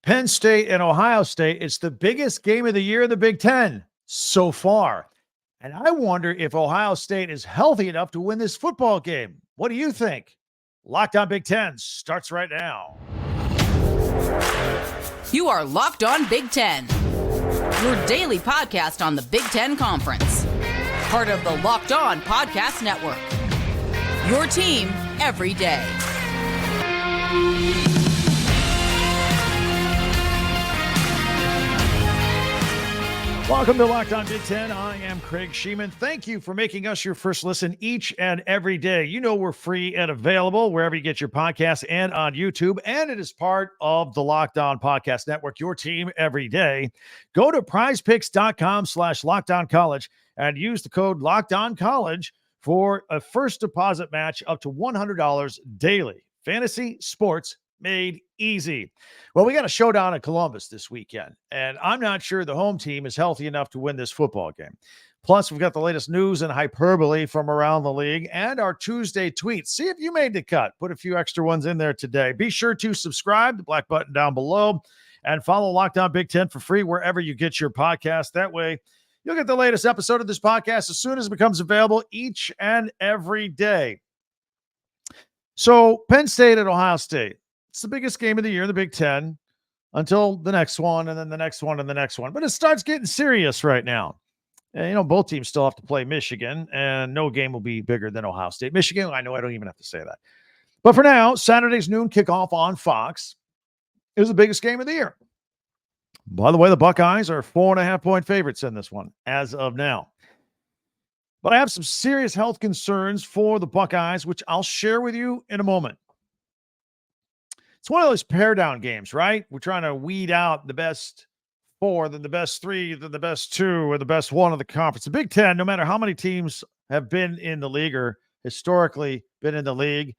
Penn State and Ohio State. It's the biggest game of the year in the Big Ten so far. And I wonder if Ohio State is healthy enough to win this football game. What do you think? Locked On Big Ten starts right now. You are Locked On Big Ten, your daily podcast on the Big Ten Conference. Part of the Locked On Podcast Network. Your team every day. Welcome to Locked On Big Ten. I am Craig Sheeman. Thank you for making us your first listen each and every day. You know we're free and available wherever you get your podcasts and on YouTube, and it is part of the Locked On Podcast Network, your team every day. Go to prizepicks.com/LockedOnCollege and use the code LockedOnCollege for a first deposit match up to $100 daily. Fantasy sports made easy. Well, we got a showdown in Columbus this weekend, and I'm not sure the home team is healthy enough to win this football game. Plus, we've got the latest news and hyperbole from around the league and our Tuesday tweets. See if you made the cut. Put a few extra ones in there today. Be sure to subscribe, the black button down below, and follow Locked On Big Ten for free wherever you get your podcast. That way, you'll get the latest episode of this podcast as soon as it becomes available each and every day. So, Penn State and Ohio State. It's the biggest game of the year in the Big Ten until the next one, and then the next one, and the next one. But it starts getting serious right now. And, both teams still have to play Michigan, and no game will be bigger than Ohio State. Michigan, I know I don't even have to say that. But for now, Saturday's noon kickoff on Fox is the biggest game of the year. By the way, the Buckeyes are 4.5-point favorites in this one as of now. But I have some serious health concerns for the Buckeyes, which I'll share with you in a moment. It's one of those pair down games, right? We're trying to weed out the best four, then the best three, then the best two, or the best one of the conference. The Big Ten, no matter how many teams have been in the league or historically been in the league,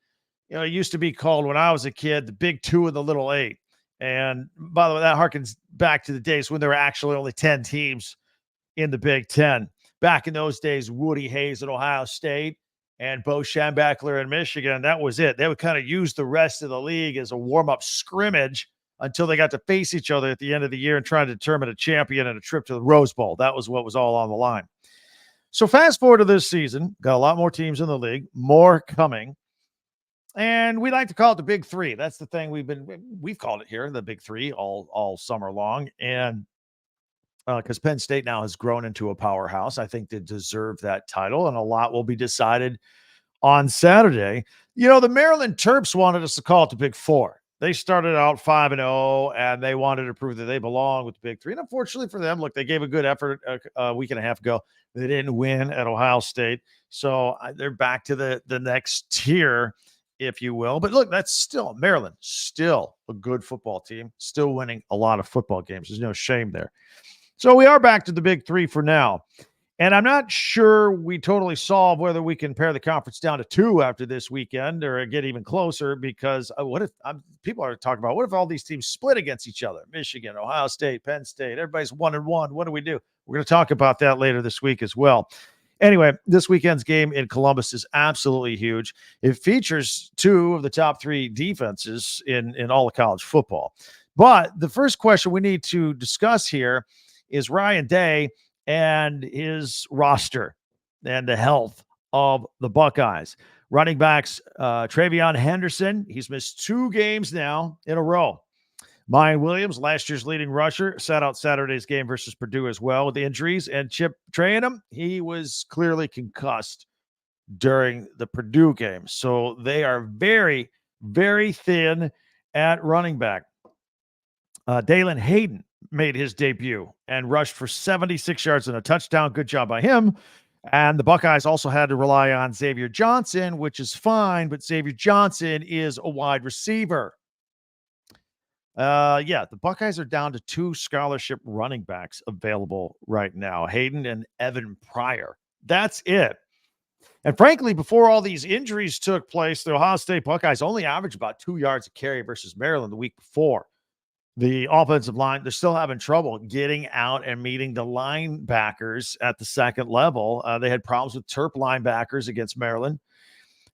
it used to be called when I was a kid, the Big Two and the Little Eight. And by the way, that harkens back to the days when there were actually only 10 teams in the Big Ten. Back in those days, Woody Hayes at Ohio State and Bo Schembechler in Michigan, that was it. They would kind of use the rest of the league as a warm-up scrimmage until they got to face each other at the end of the year and try to determine a champion and a trip to the Rose Bowl. That was what was all on the line. So fast forward to this season, got a lot more teams in the league, more coming. And we like to call it the Big Three. That's the thing we've called it here, the Big Three, all summer long. And because Penn State now has grown into a powerhouse, I think they deserve that title, and a lot will be decided on Saturday. The Maryland Terps wanted us to call it the Big Four. They started out 5-0, and they wanted to prove that they belong with the Big Three. And unfortunately for them, look, they gave a good effort a week and a half ago. They didn't win at Ohio State, so they're back to the next tier, if you will. But look, that's still Maryland, still a good football team, still winning a lot of football games. There's no shame there. So we are back to the Big Three for now. And I'm not sure we totally solve whether we can pare the conference down to 2 after this weekend or get even closer, because what if people are talking about, what if all these teams split against each other? Michigan, Ohio State, Penn State, everybody's 1-1. What do we do? We're going to talk about that later this week as well. Anyway, this weekend's game in Columbus is absolutely huge. It features 2 of the top 3 defenses in all of college football. But the first question we need to discuss here is Ryan Day and his roster and the health of the Buckeyes. Running backs, Travion Henderson, he's missed 2 games now in a row. Mayan Williams, last year's leading rusher, sat out Saturday's game versus Purdue as well with injuries. And Chip Trayanum, he was clearly concussed during the Purdue game. So they are very, very thin at running back. Dalen Hayden made his debut and rushed for 76 yards and a touchdown. Good job by him. And the Buckeyes also had to rely on Xavier Johnson, which is fine, but Xavier Johnson is a wide receiver. The Buckeyes are down to 2 scholarship running backs available right now, Hayden and Evan Pryor. That's it. And frankly, before all these injuries took place, the Ohio State Buckeyes only averaged about 2 yards a carry versus Maryland the week before. The offensive line, they're still having trouble getting out and meeting the linebackers at the second level. They had problems with Terp linebackers against Maryland.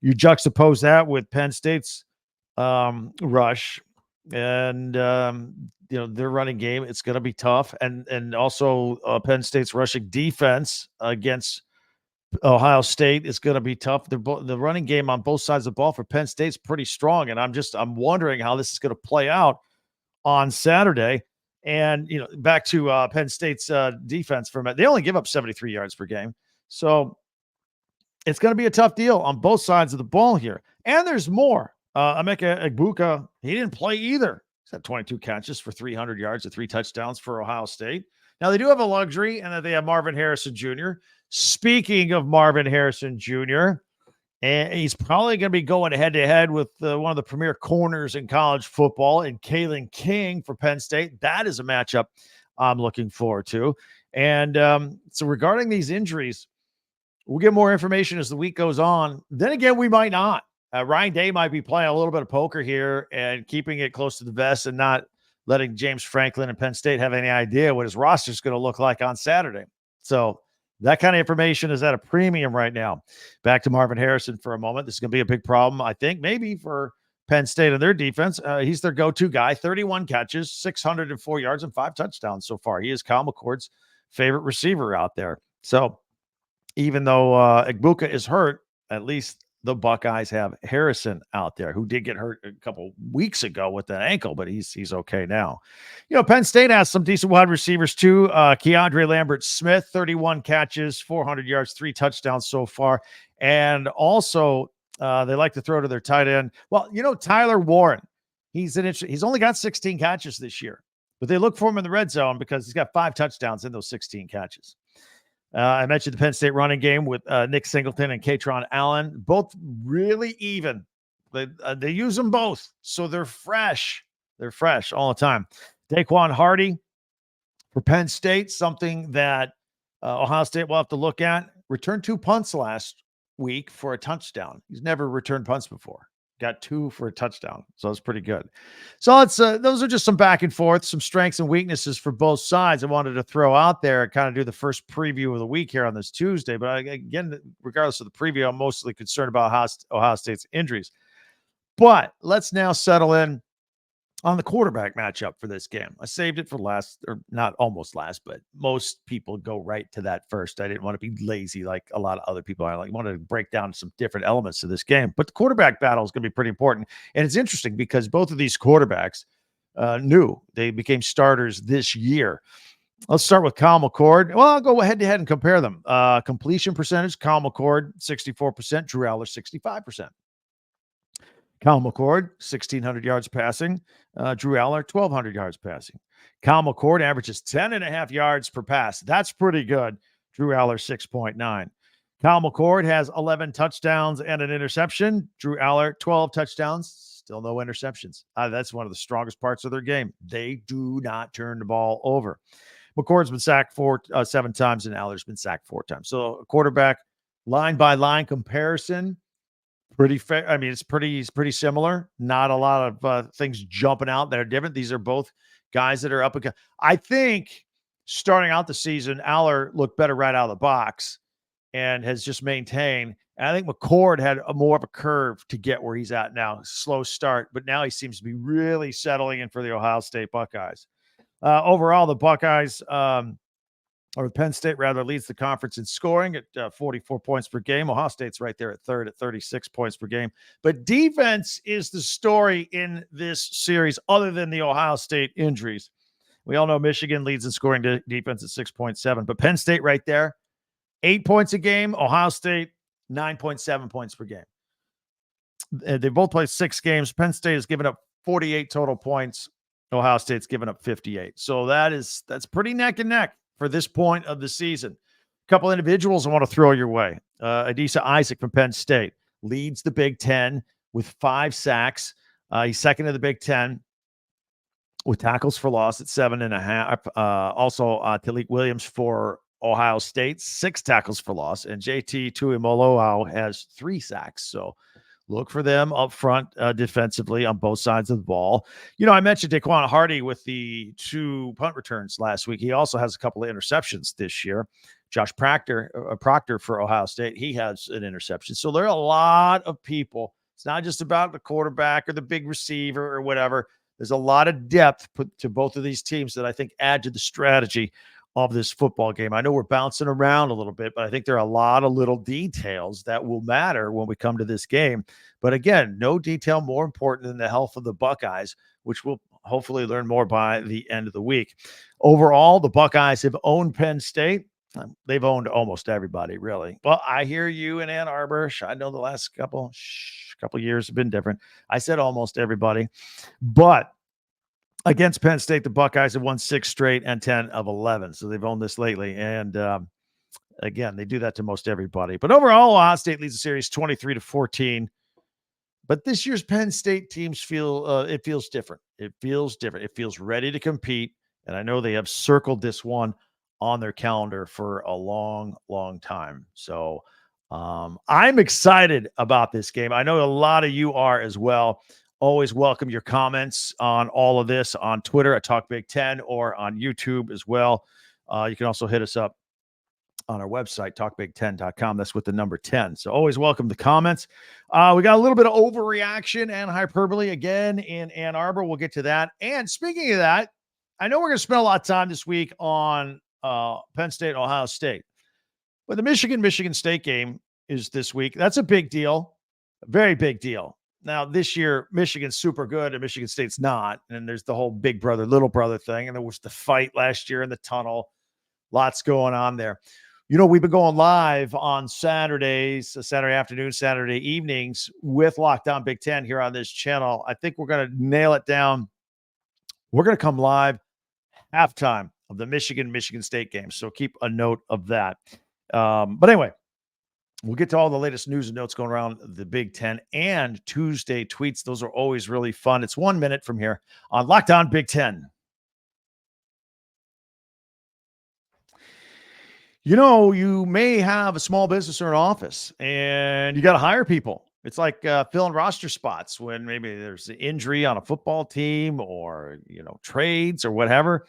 You juxtapose that with Penn State's rush. And, their running game, it's going to be tough. And also Penn State's rushing defense against Ohio State is going to be tough. The running game on both sides of the ball for Penn State's pretty strong. And I'm wondering how this is going to play out on Saturday. And, back to Penn State's defense for a minute. They only give up 73 yards per game. So it's going to be a tough deal on both sides of the ball here. And there's more. Emeka Egbuka, he didn't play either. He's had 22 catches for 300 yards and 3 touchdowns for Ohio State. Now, they do have a luxury, and that they have Marvin Harrison Jr. Speaking of Marvin Harrison Jr., and he's probably going to be going head-to-head with one of the premier corners in college football, and Kalen King for Penn State. That is a matchup I'm looking forward to. And so regarding these injuries, we'll get more information as the week goes on. Then again, we might not. Ryan Day might be playing a little bit of poker here and keeping it close to the vest and not letting James Franklin and Penn State have any idea what his roster is going to look like on Saturday. So that kind of information is at a premium right now. Back to Marvin Harrison for a moment. This is going to be a big problem, I think, maybe for Penn State and their defense. He's their go-to guy, 31 catches, 604 yards, and 5 touchdowns so far. He is Kyle McCord's favorite receiver out there. So even though Egbuka is hurt, at least the Buckeyes have Harrison out there, who did get hurt a couple weeks ago with an ankle, but he's okay now. Penn State has some decent wide receivers too. Keandre Lambert-Smith, 31 catches, 400 yards, 3 touchdowns so far. And also they like to throw to their tight end. Well, Tyler Warren, he's only got 16 catches this year, but they look for him in the red zone because he's got 5 touchdowns in those 16 catches. I mentioned the Penn State running game with Nick Singleton and Katron Allen, both really even. They use them both, so they're fresh. They're fresh all the time. Daquan Hardy for Penn State, something that Ohio State will have to look at. Returned 2 punts last week for a touchdown. He's never returned punts before. Got 2 for a touchdown, so it's pretty good. So those are just some back and forth, some strengths and weaknesses for both sides I wanted to throw out there and kind of do the first preview of the week here on this Tuesday. But again, regardless of the preview, I'm mostly concerned about Ohio State's injuries. But let's now settle in on the quarterback matchup for this game. I saved it for last, or not almost last, but most people go right to that first. I didn't want to be lazy like a lot of other people. I wanted to break down some different elements of this game. But the quarterback battle is going to be pretty important. And it's interesting because both of these quarterbacks they became starters this year. Let's start with Kyle McCord. Well, I'll go head-to-head and compare them. Completion percentage, Kyle McCord, 64%, Drew Aller, 65%. Kyle McCord, 1,600 yards passing. Drew Aller, 1,200 yards passing. Kyle McCord averages 10.5 yards per pass. That's pretty good. Drew Aller, 6.9. Kyle McCord has 11 touchdowns and an interception. Drew Aller, 12 touchdowns, still no interceptions. That's one of the strongest parts of their game. They do not turn the ball over. McCord's been sacked 7 times, and Aller's been sacked 4 times. So a quarterback line-by-line comparison, pretty fair. I mean, it's pretty similar. Not a lot of things jumping out that are different. These are both guys that are up against. I think starting out the season, Aller looked better right out of the box and has just maintained. And I think McCord had more of a curve to get where he's at now. Slow start, but now he seems to be really settling in for the Ohio State Buckeyes. Overall, the Buckeyes, or Penn State rather, leads the conference in scoring at 44 points per game. Ohio State's right there at third at 36 points per game. But defense is the story in this series other than the Ohio State injuries. We all know Michigan leads in scoring defense at 6.7, but Penn State right there, 8 points a game. Ohio State, 9.7 points per game. They both played 6 games. Penn State has given up 48 total points. Ohio State's given up 58. So that's pretty neck and neck for this point of the season. A couple individuals I want to throw your way. Adisa Isaac from Penn State leads the Big Ten with 5 sacks. He's second in the Big Ten with tackles for loss at 7.5. Also, Talik Williams for Ohio State, 6 tackles for loss. And JT Tuimoloau has 3 sacks. So look for them up front defensively on both sides of the ball. I mentioned Daquan Hardy with the 2 punt returns last week. He also has a couple of interceptions this year. Josh Proctor for Ohio State, he has an interception. So there are a lot of people. It's not just about the quarterback or the big receiver or whatever. There's a lot of depth put to both of these teams that I think add to the strategy of this football game. I know we're bouncing around a little bit, but I think there are a lot of little details that will matter when we come to this game. But again, no detail more important than the health of the Buckeyes, which we'll hopefully learn more by the end of the week. Overall, the Buckeyes have owned Penn State. They've owned almost everybody, really. Well, I hear you in Ann Arbor. I know the last couple years have been different. I said almost everybody. But against Penn State, the Buckeyes have won 6 straight and 10 of 11. So they've owned this lately. And again, they do that to most everybody. But overall, Ohio State leads the series 23-14. But this year's Penn State teams it feels different. It feels different. It feels ready to compete. And I know they have circled this one on their calendar for a long, long time. So I'm excited about this game. I know a lot of you are as well. Always welcome your comments on all of this on Twitter at Talk Big Ten or on YouTube as well. You can also hit us up on our website, talkbig10.com. That's with the number 10. So always welcome the comments. We got a little bit of overreaction and hyperbole again in Ann Arbor. We'll get to that. And speaking of that, I know we're going to spend a lot of time this week on Penn State and Ohio State. But the Michigan State game is this week. That's a big deal. A very big deal. Now, this year, Michigan's super good and Michigan State's not. And there's the whole big brother, little brother thing. And there was the fight last year in the tunnel. Lots going on there. You know, we've been going live on Saturdays, Saturday afternoon, Saturday evenings with Locked On Big Ten here on this channel. I think we're going to nail it down. We're going to come live halftime of the Michigan State game. So keep a note of that. But anyway, we'll get to all the latest news and notes going around the Big Ten and Tuesday tweets. Those are always really fun. It's 1 minute from here on Locked On Big Ten. You know, you may have a small business or an office and you got to hire people. It's like filling roster spots when maybe there's an injury on a football team or, you know, trades or whatever.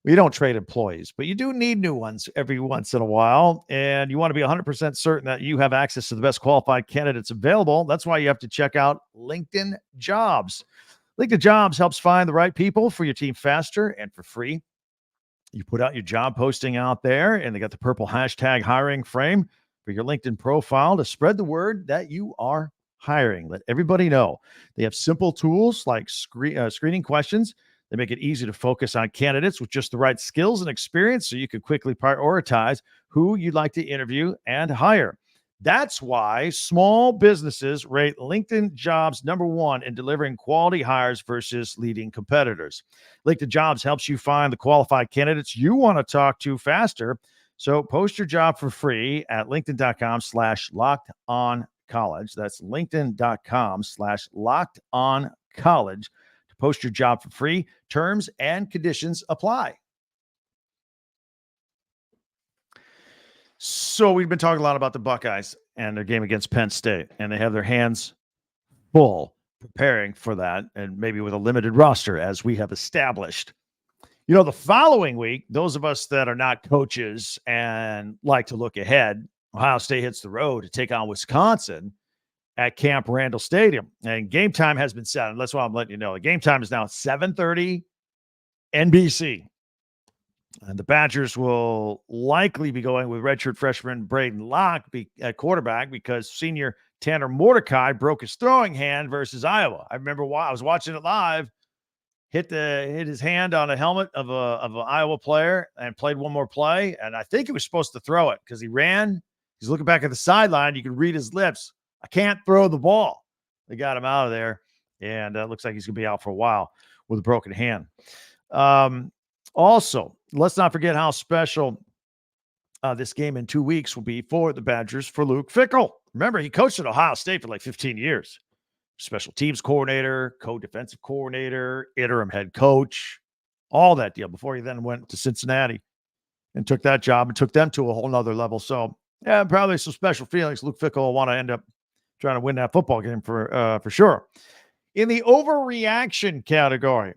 You don't trade employees, but you do need new ones every once in a while. And you want to be 100% certain that you have access to the best qualified candidates available. That's why you have to check out LinkedIn Jobs. LinkedIn Jobs helps find the right people for your team faster and for free. You put out your job posting out there, and they got the purple hashtag hiring frame for your LinkedIn profile to spread the word that you are hiring. Let everybody know. They have simple tools like screening questions. They make it easy to focus on candidates with just the right skills and experience so you can quickly prioritize who you'd like to interview and hire. That's why small businesses rate LinkedIn Jobs #1 in delivering quality hires versus leading competitors. LinkedIn Jobs helps you find the qualified candidates you want to talk to faster. So post your job for free at linkedin.com/lockedoncollege. That's linkedin.com/lockedoncollege to post your job for free. Terms and conditions apply. So we've been talking a lot about the Buckeyes and their game against Penn State, and they have their hands full preparing for that, and maybe with a limited roster, as we have established. You know, the following week, those of us that are not coaches and like to look ahead, Ohio State hits the road to take on Wisconsin at Camp Randall Stadium. And game time has been set, and that's why I'm letting you know. The game time is now 7:30 NBC. And the Badgers will likely be going with redshirt freshman Braden Locke at quarterback because senior Tanner Mordecai broke his throwing hand versus Iowa. I remember I was watching it live, hit his hand on a helmet of an Iowa player and played one more play. And I think he was supposed to throw it because he ran. He's looking back at the sideline. You can read his lips. I can't throw the ball. They got him out of there. And it looks like he's going to be out for a while with a broken hand. Also, let's not forget how special this game in 2 weeks will be for the Badgers for Luke Fickell. Remember, he coached at Ohio State for like 15 years. Special teams coordinator, co-defensive coordinator, interim head coach, all that deal before he then went to Cincinnati and took that job and took them to a whole nother level. So, yeah, probably some special feelings. Luke Fickell will want to end up trying to win that football game for sure. In the overreaction category,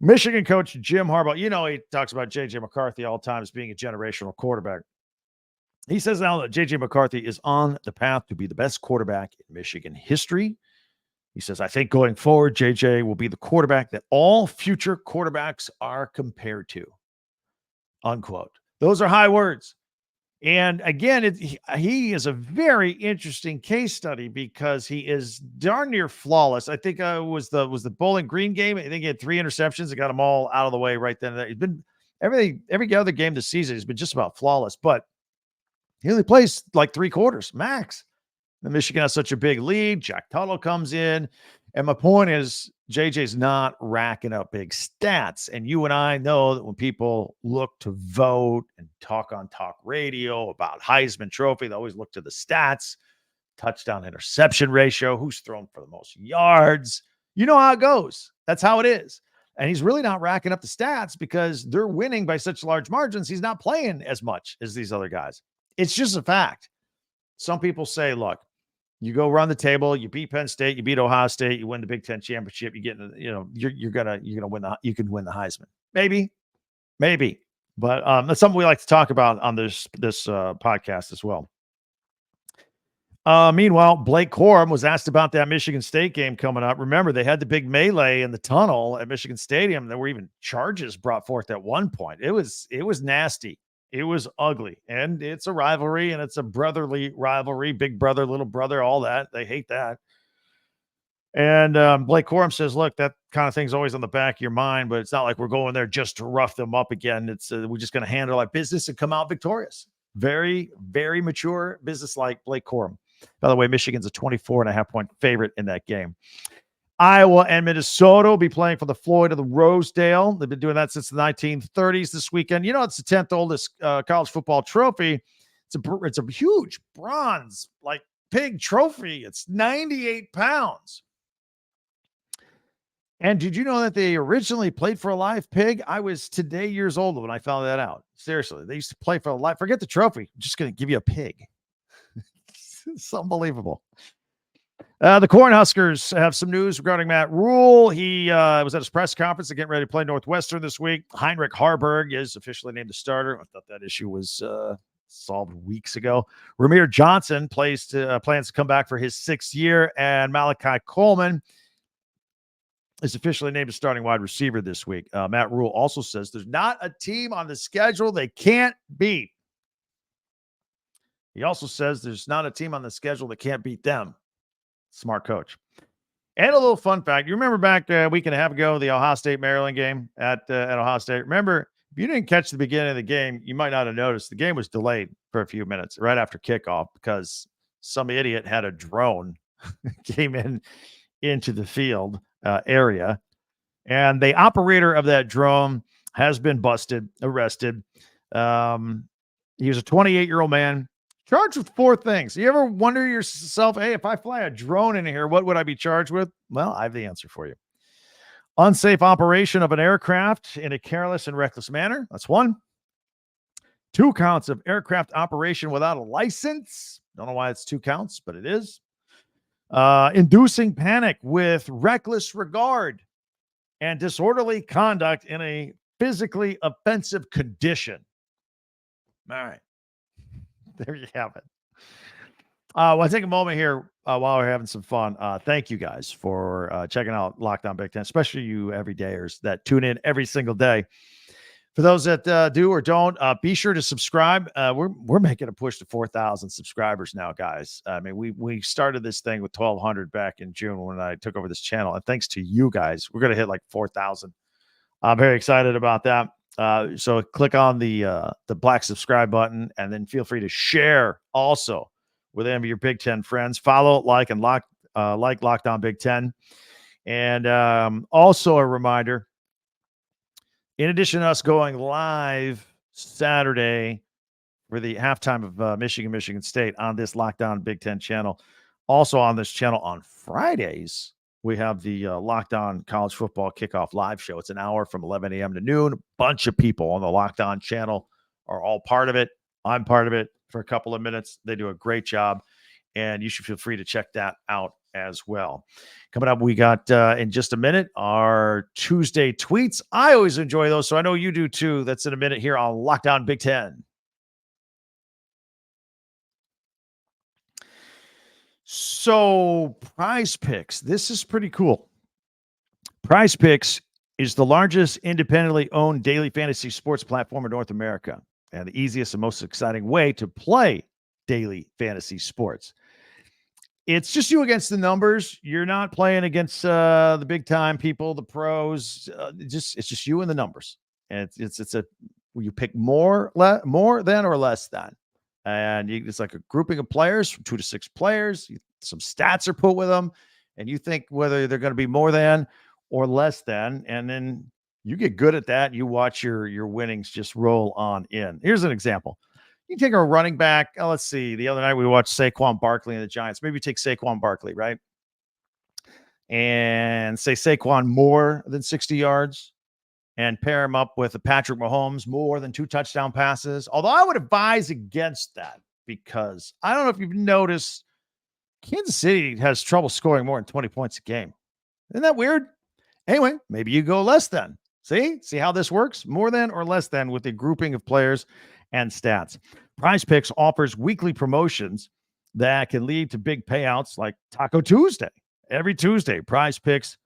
Michigan coach Jim Harbaugh, you know, he talks about JJ McCarthy all the time as being a generational quarterback. He says now that JJ McCarthy is on the path to be the best quarterback in Michigan history. He says, I think going forward, JJ will be the quarterback that all future quarterbacks are compared to. Unquote. Those are high words. And again, he is a very interesting case study because he is darn near flawless. I think it was the Bowling Green game. I think he had 3 interceptions. It got them all out of the way right then. He's been every other game this season. He's been just about flawless, but he only plays like 3 quarters max. The Michigan has such a big lead. Jack Tuttle comes in. And my point is, JJ's not racking up big stats. And you and I know that when people look to vote and talk on talk radio about Heisman Trophy, they always look to the stats, touchdown interception ratio, who's thrown for the most yards. You know how it goes. That's how it is. And he's really not racking up the stats because they're winning by such large margins. He's not playing as much as these other guys. It's just a fact. Some people say, look, you go run the table, you beat Penn State, you beat Ohio State, you win the Big Ten championship, you get, you're gonna win you can win the Heisman. Maybe, but that's something we like to talk about on this podcast as well. Meanwhile, Blake Corum was asked about that Michigan State game coming up. Remember, they had the big melee in the tunnel at Michigan Stadium. There were even charges brought forth at one point. It was nasty. It was ugly, and it's a rivalry, and it's a brotherly rivalry, big brother, little brother, all that. They hate that. And Blake Corum says, look, that kind of thing's always on the back of your mind, but it's not like we're going there just to rough them up again. It's we're just going to handle our business and come out victorious. Very, very mature, business-like Blake Corum. By the way, Michigan's a 24.5-point favorite in that game. Iowa and Minnesota will be playing for the Floyd of the Rosedale. They've been doing that since the 1930s this weekend. You know, it's the 10th oldest college football trophy. It's a huge bronze, like pig trophy. It's 98 pounds. And did you know that they originally played for a live pig? I was today years old when I found that out. Seriously, they used to play for a live. Forget the trophy. I'm just going to give you a pig. It's unbelievable. The Cornhuskers have some news regarding Matt Rule. He was at his press conference. They're getting ready to play Northwestern this week. Heinrich Harburg is officially named the starter. I thought that issue was solved weeks ago. Ramir Johnson plans to come back for his 6th year, and Malachi Coleman is officially named a starting wide receiver this week. Matt Rule also says there's not a team on the schedule they can't beat. He also says there's not a team on the schedule that can't beat them. Smart coach. And a little fun fact. You remember back a week and a half ago, the Ohio State Maryland game at Ohio State? Remember, if you didn't catch the beginning of the game, you might not have noticed the game was delayed for a few minutes right after kickoff because some idiot had a drone came into the field area. And the operator of that drone has been arrested. He was a 28-year-old man. Charged with 4 things. You ever wonder yourself, hey, if I fly a drone in here, what would I be charged with? Well, I have the answer for you. Unsafe operation of an aircraft in a careless and reckless manner. That's 1. 2 counts of aircraft operation without a license. Don't know why it's 2 counts, but it is. Inducing panic with reckless regard and disorderly conduct in a physically offensive condition. All right. There you have it. Well, I'll take a moment here while we're having some fun. Thank you guys for checking out Locked On Big Ten, especially you everydayers that tune in every single day. For those that do or don't, be sure to subscribe. We're making a push to 4,000 subscribers now, guys. I mean, we started this thing with 1,200 back in June when I took over this channel, and thanks to you guys, we're going to hit like 4,000. I'm very excited about that. So click on the black subscribe button, and then feel free to share also with any of your Big Ten friends. Follow, like, and like Locked On Big Ten. And also a reminder, in addition to us going live Saturday for the halftime of Michigan State on this Locked On Big Ten channel, also on this channel on Fridays, we have the Locked On College Football Kickoff Live Show. It's an hour from 11 a.m. to noon. A bunch of people on the Locked On channel are all part of it. I'm part of it for a couple of minutes. They do a great job, and you should feel free to check that out as well. Coming up, we got in just a minute our Tuesday tweets. I always enjoy those, so I know you do too. That's in a minute here on Locked On Big Ten. So Prize Picks, this is pretty cool. Prize Picks is the largest independently owned daily fantasy sports platform in North America and the easiest and most exciting way to play daily fantasy sports. It's just you against the numbers. You're not playing against the big time people, the pros. It's just you and the numbers, and it's a you pick more than or less than, and it's like a grouping of players from 2 to 6 players. Some stats are put with them, and you think whether they're going to be more than or less than, and then you get good at that. You watch your winnings just roll on in. Here's an example. You take a running back. Let's see. The other night we watched Saquon Barkley and the Giants. Maybe take Saquon Barkley, right? And say Saquon more than 60 yards and pair him up with a Patrick Mahomes more than 2 touchdown passes. Although I would advise against that because I don't know if you've noticed Kansas City has trouble scoring more than 20 points a game. Isn't that weird? Anyway, maybe you go less than. See how this works? More than or less than with a grouping of players and stats. Prize Picks offers weekly promotions that can lead to big payouts like Taco Tuesday. Every Tuesday, Prize Picks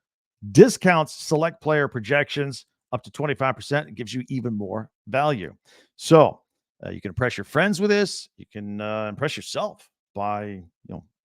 discounts select player projections up to 25%. It gives you even more value. So you can impress your friends with this. You can impress yourself by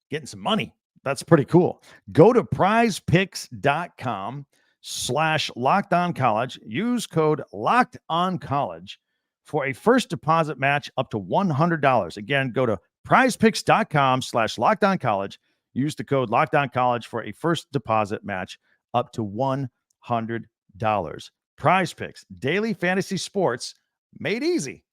getting some money. That's pretty cool. Go to prizepicks.com/lockedoncollege. Use code LOCKEDONCollege for a first deposit match up to $100. Again, go to prizepicks.com/lockedoncollege. Use the code LOCKEDONCollege for a first deposit match up to $100. Prize Picks, daily fantasy sports made easy.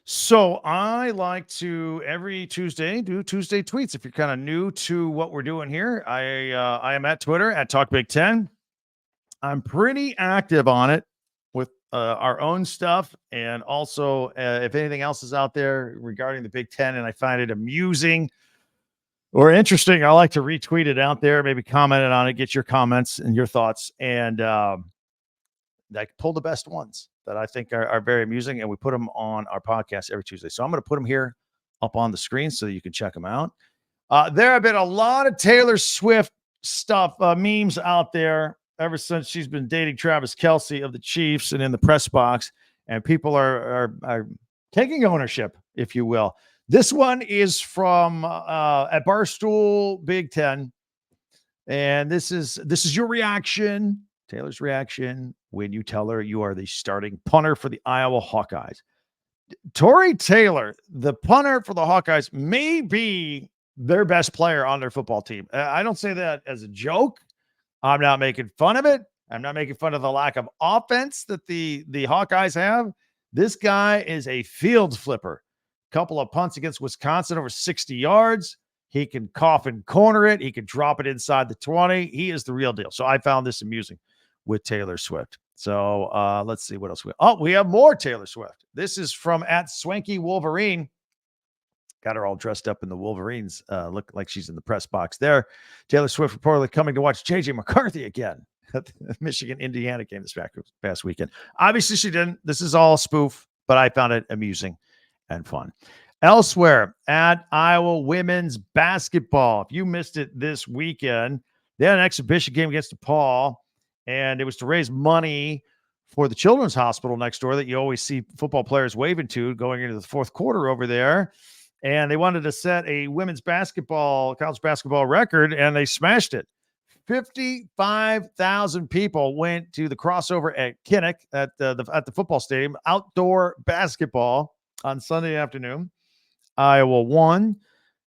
So I like to every Tuesday do Tuesday tweets. If you're kind of new to what we're doing here, I am at Twitter at Talk Big Ten. I'm pretty active on it with our own stuff, and also if anything else is out there regarding the Big Ten, and I find it amusing or interesting, I like to retweet it out there, maybe comment on it, get your comments and your thoughts, and I pull the best ones that I think are very amusing, and we put them on our podcast every Tuesday. So I'm going to put them here up on the screen so that you can check them out. There have been a lot of Taylor Swift stuff, memes out there ever since she's been dating Travis Kelce of the Chiefs and in the press box, and people are taking ownership, if you will. This one is from at Barstool Big Ten, and this is your reaction, Taylor's reaction, when you tell her you are the starting punter for the Iowa Hawkeyes. Tory Taylor, the punter for the Hawkeyes, may be their best player on their football team. I don't say that as a joke. I'm not making fun of it. I'm not making fun of the lack of offense that the Hawkeyes have. This guy is a field flipper. Couple of punts against Wisconsin over 60 yards. He can cough and corner it. He can drop it inside the 20. He is the real deal. So I found this amusing with Taylor Swift. So let's see what else we have more Taylor Swift. This is from at Swanky Wolverine. Got her all dressed up in the Wolverines. Look like she's in the press box there. Taylor Swift reportedly coming to watch JJ McCarthy again at the Michigan-Indiana game this past weekend. Obviously she didn't. This is all a spoof, but I found it amusing and fun. Elsewhere at Iowa women's basketball. If you missed it this weekend, they had an exhibition game against DePaul, and it was to raise money for the children's hospital next door that you always see football players waving to going into the fourth quarter over there. And they wanted to set a women's basketball, college basketball record, and they smashed it. 55,000 people went to the crossover at Kinnick at the football stadium, outdoor basketball on Sunday afternoon. Iowa won,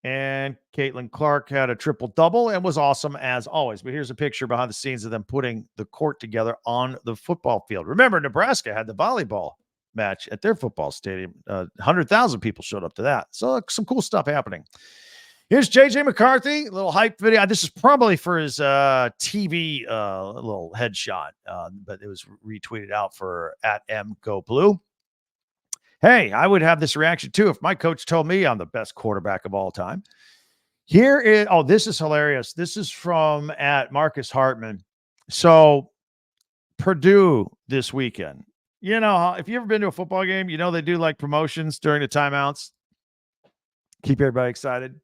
and Caitlin Clark had a triple-double and was awesome as always. But here's a picture behind the scenes of them putting the court together on the football field. Remember, Nebraska had the volleyball match at their football stadium. 100,000 people showed up to that. So some cool stuff happening. Here's JJ McCarthy, a little hype video. This is probably for his TV little headshot, but it was retweeted out for at MGoBlue. Hey, I would have this reaction too if my coach told me I'm the best quarterback of all time. This is hilarious. This is from at Marcus Hartman. So Purdue this weekend. You know, if you've ever been to a football game, you know they do like promotions during the timeouts. Keep everybody excited.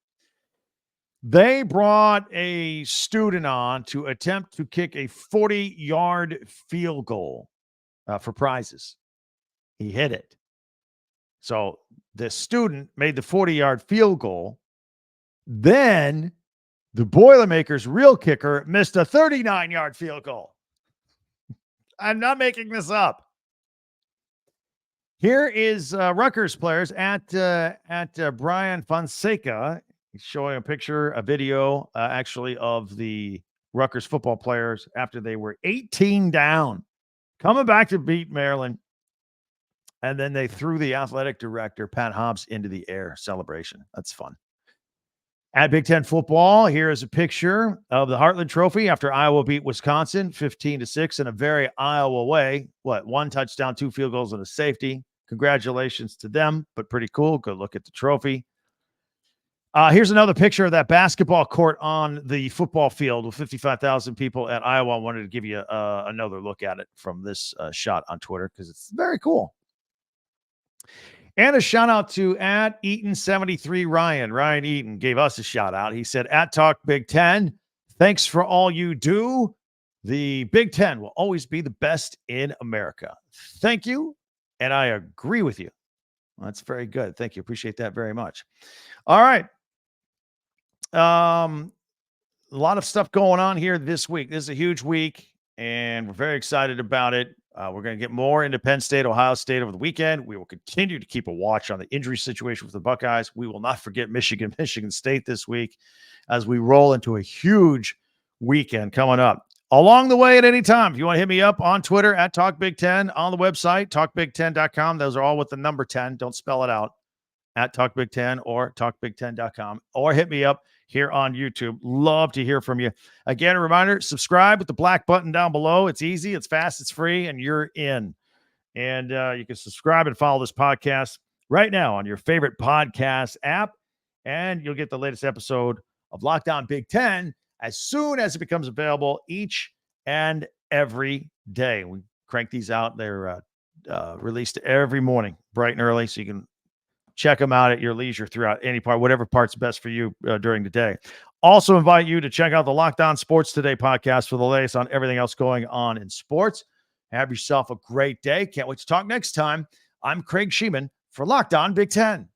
They brought a student on to attempt to kick a 40-yard field goal for prizes. He hit it. So the student made the 40-yard field goal. Then the Boilermakers' real kicker missed a 39-yard field goal. I'm not making this up. Here is Rutgers players at Brian Fonseca. He's showing a video, actually, of the Rutgers football players after they were 18 down, coming back to beat Maryland. And then they threw the athletic director, Pat Hobbs, into the air. Celebration. That's fun. At Big Ten football, here is a picture of the Heartland Trophy after Iowa beat Wisconsin 15-6 in a very Iowa way. One touchdown, 2 field goals, and a safety. Congratulations to them, but pretty cool. Go look at the trophy. Here's another picture of that basketball court on the football field with 55,000 people at Iowa. I wanted to give you another look at it from this shot on Twitter because it's very cool. And a shout out to at Eaton73 Ryan. Ryan Eaton gave us a shout out. He said, at Talk Big Ten, thanks for all you do. The Big Ten will always be the best in America. Thank you. And I agree with you. Well, that's very good. Thank you. Appreciate that very much. All right. A lot of stuff going on here this week. This is a huge week, and we're very excited about it. We're going to get more into Penn State, Ohio State over the weekend. We will continue to keep a watch on the injury situation with the Buckeyes. We will not forget Michigan State this week as we roll into a huge weekend coming up. Along the way at any time, if you want to hit me up on Twitter at TalkBig10, on the website, talkbig10.com. Those are all with the number 10. Don't spell it out. At TalkBig10 or talkbig10.com. Or hit me up here on YouTube. Love to hear from you. Again, a reminder, subscribe with the black button down below. It's easy, it's fast, it's free, and you're in. And you can subscribe and follow this podcast right now on your favorite podcast app, and you'll get the latest episode of Lockdown Big Ten as soon as it becomes available each and every day. We crank these out. They're released every morning, bright and early, so you can check them out at your leisure throughout any part, whatever part's best for you during the day. Also invite you to check out the Lockdown Sports Today podcast for the latest on everything else going on in sports. Have yourself a great day. Can't wait to talk next time. I'm Craig Sheeman for Lockdown Big Ten.